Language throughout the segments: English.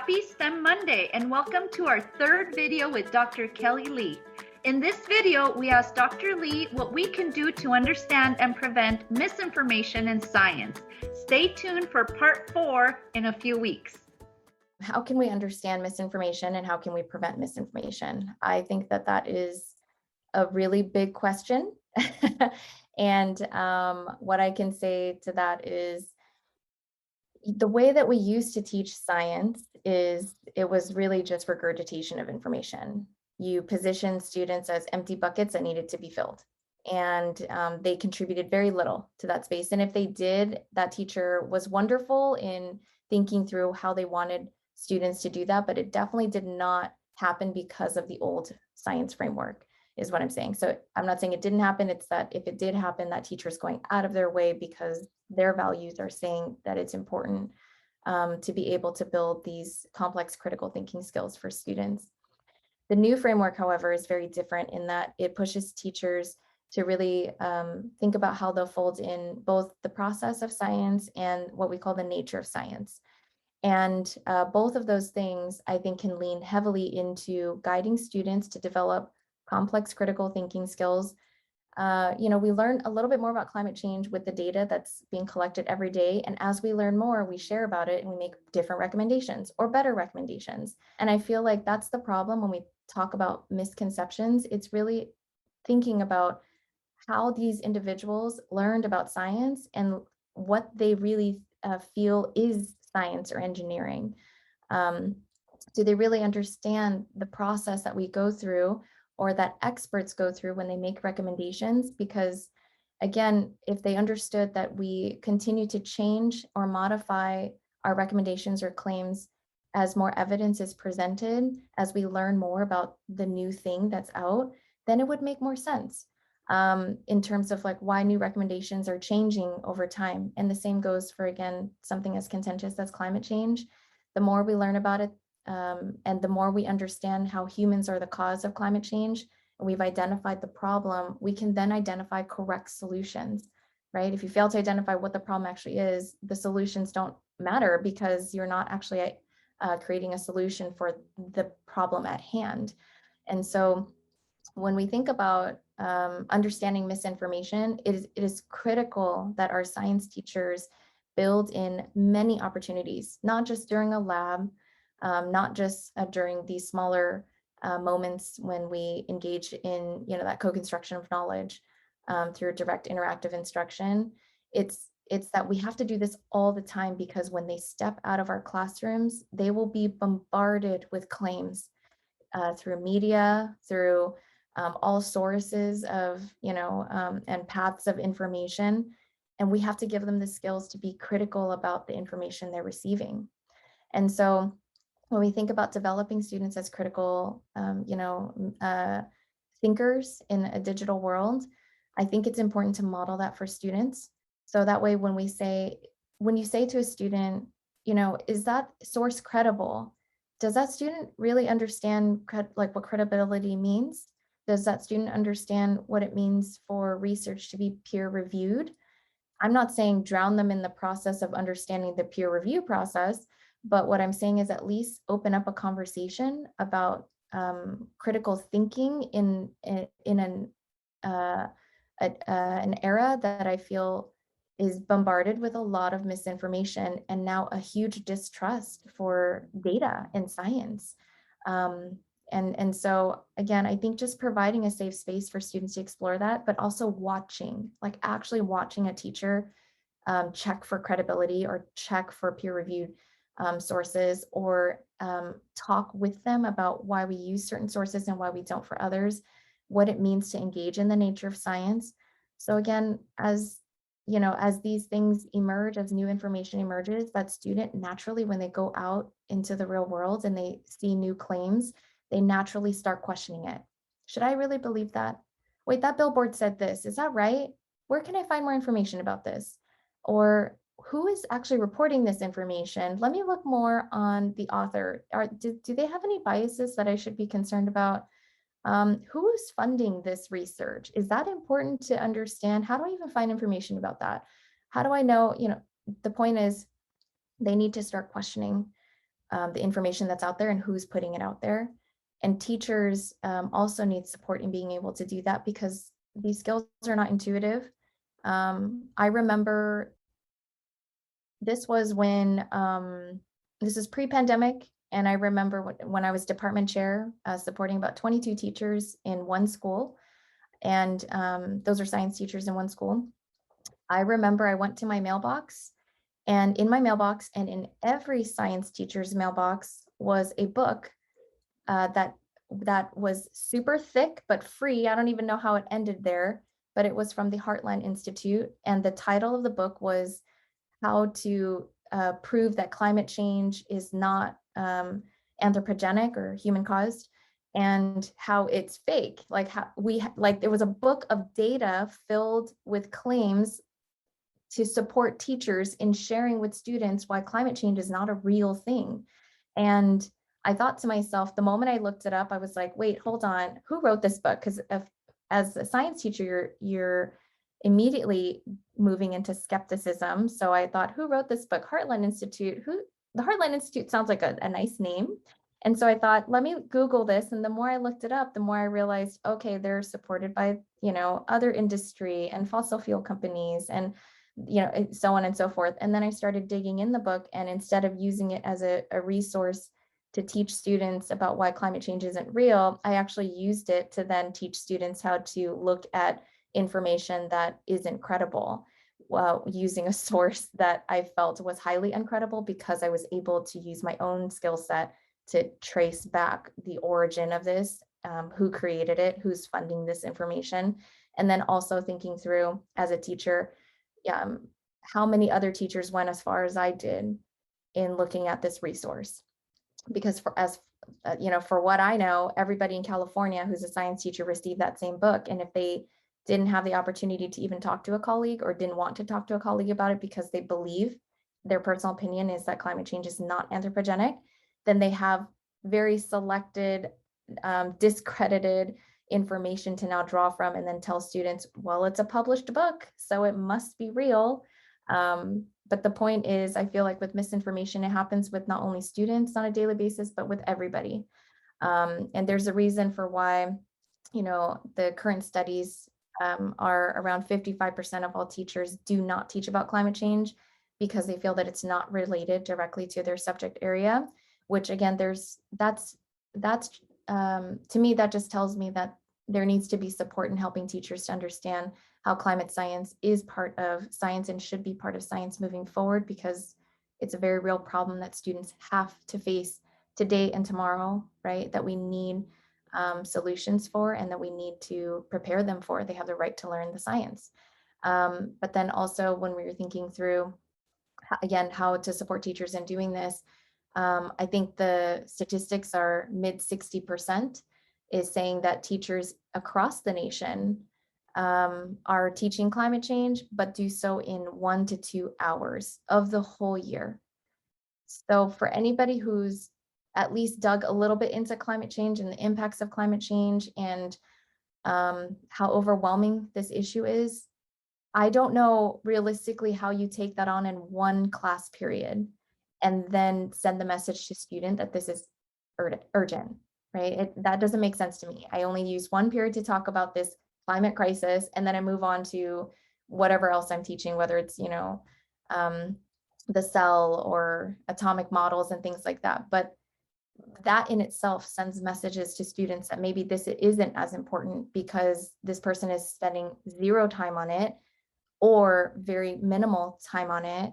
Happy STEM Monday and welcome to our third video with Dr. Kelley Lee. In this video, we asked Dr. Lee what we can do to understand and prevent misinformation in science. Stay tuned for part 4 in a few weeks. How can we understand misinformation and how can we prevent misinformation? I think that is a really big question. And what I can say to that is the way that we used to teach science is it was really just regurgitation of information. You positioned students as empty buckets that needed to be filled. And they contributed very little to that space. And if they did, that teacher was wonderful in thinking through how they wanted students to do that, but it definitely did not happen because of the old science framework, is what I'm saying. So I'm not saying it didn't happen. It's that if it did happen, that teacher is going out of their way because their values are saying that it's important to be able to build these complex critical thinking skills for students. The new framework, however, is very different in that it pushes teachers to really think about how they'll fold in both the process of science and what we call the nature of science. And both of those things, I think, can lean heavily into guiding students to develop complex critical thinking skills. We learn a little bit more about climate change with the data that's being collected every day. And as we learn more, we share about it and we make different recommendations or better recommendations. And I feel like that's the problem when we talk about misconceptions. It's really thinking about how these individuals learned about science and what they really feel is science or engineering. Do they really understand the process that we go through or that experts go through when they make recommendations? Because again, if they understood that we continue to change or modify our recommendations or claims as more evidence is presented, as we learn more about the new thing that's out, then it would make more sense in terms of like why new recommendations are changing over time. And the same goes for, again, something as contentious as climate change. The more we learn about it, and the more we understand how humans are the cause of climate change, and we've identified the problem, we can then identify correct solutions, right? If you fail to identify what the problem actually is, the solutions don't matter because you're not actually creating a solution for the problem at hand. And so when we think about understanding misinformation, it is critical that our science teachers build in many opportunities, not just during a lab, not just during these smaller moments when we engage in that co-construction of knowledge through direct interactive instruction. It's that we have to do this all the time because when they step out of our classrooms, they will be bombarded with claims through media, through all sources of, and paths of information. And we have to give them the skills to be critical about the information they're receiving. And so when we think about developing students as critical, thinkers in a digital world, I think it's important to model that for students. So that way, when you say to a student, is that source credible? Does that student really understand what credibility means? Does that student understand what it means for research to be peer reviewed? I'm not saying drown them in the process of understanding the peer review process, but what I'm saying is at least open up a conversation about critical thinking in an era that I feel is bombarded with a lot of misinformation and now a huge distrust for data and science. And so again, I think just providing a safe space for students to explore that, but also actually watching a teacher check for credibility or check for peer-reviewed sources, or talk with them about why we use certain sources and why we don't for others, what it means to engage in the nature of science. So again, as these things emerge, as new information emerges, that student naturally, when they go out into the real world and they see new claims, they naturally start questioning it. Should I really believe that? Wait, that billboard said this. Is that right? Where can I find more information about this? Or who is actually reporting this information? Let me look more on the author. Do they have any biases that I should be concerned about? Who is funding this research? Is that important to understand? How do I even find information about that? How do I know? The point is they need to start questioning the information that's out there and who's putting it out there. And teachers also need support in being able to do that because these skills are not intuitive. I remember this was when, this is pre-pandemic, and I remember when I was department chair, supporting about 22 teachers in one school, and those are science teachers in one school. I remember I went to my mailbox, and in my mailbox and in every science teacher's mailbox was a book that was super thick but free. I don't even know how it ended there, but it was from the Heartland Institute, and the title of the book was how to prove that climate change is not anthropogenic or human caused, and how it's fake. Like how there was a book of data filled with claims to support teachers in sharing with students why climate change is not a real thing. And I thought to myself, the moment I looked it up, I was like, wait, hold on, who wrote this book? Because as a science teacher, you're immediately moving into skepticism. So I thought, who wrote this book? Heartland Institute. The Heartland Institute sounds like a nice name. And so I thought, let me Google this. And the more I looked it up, the more I realized, okay, they're supported by, other industry and fossil fuel companies and, so on and so forth. And then I started digging in the book, and instead of using it as a resource to teach students about why climate change isn't real, I actually used it to then teach students how to look at information that isn't credible, while using a source that I felt was highly uncredible, because I was able to use my own skill set to trace back the origin of this, who created it, who's funding this information, and then also thinking through as a teacher, how many other teachers went as far as I did in looking at this resource. Because for what I know, everybody in California who's a science teacher received that same book. And if they didn't have the opportunity to even talk to a colleague, or didn't want to talk to a colleague about it because they believe their personal opinion is that climate change is not anthropogenic, then they have very selected, discredited information to now draw from, and then tell students, well, it's a published book, so it must be real. But the point is, I feel like with misinformation, it happens with not only students on a daily basis, but with everybody. And there's a reason for why, the current studies are around 55% of all teachers do not teach about climate change, because they feel that it's not related directly to their subject area, which again, that's to me, that just tells me that there needs to be support in helping teachers to understand how climate science is part of science and should be part of science moving forward, because it's a very real problem that students have to face today and tomorrow, right? That we need solutions for, and that we need to prepare them for. They have the right to learn the science. But then also, when we were thinking through, again, how to support teachers in doing this, I think the statistics are mid 60% is saying that teachers across the nation are teaching climate change, but do so in 1 to 2 hours of the whole year. So for anybody who's at least dug a little bit into climate change and the impacts of climate change, and how overwhelming this issue is, I don't know realistically how you take that on in one class period and then send the message to student that this is urgent, right? That doesn't make sense to me. I only use one period to talk about this climate crisis, and then I move on to whatever else I'm teaching, whether it's, the cell or atomic models and things like that. But that in itself sends messages to students that maybe this isn't as important, because this person is spending zero time on it, or very minimal time on it.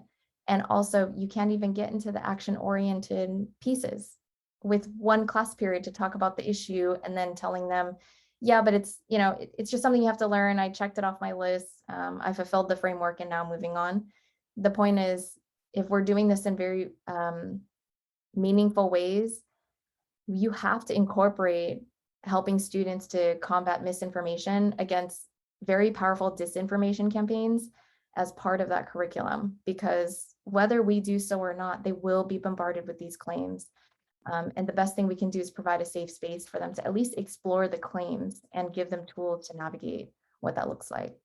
And also, you can't even get into the action-oriented pieces with one class period to talk about the issue, and then telling them, yeah, but it's, it's just something you have to learn. I checked it off my list. I fulfilled the framework, and now moving on. The point is, if we're doing this in very meaningful ways, you have to incorporate helping students to combat misinformation against very powerful disinformation campaigns as part of that curriculum, because whether we do so or not, they will be bombarded with these claims. And the best thing we can do is provide a safe space for them to at least explore the claims and give them tools to navigate what that looks like.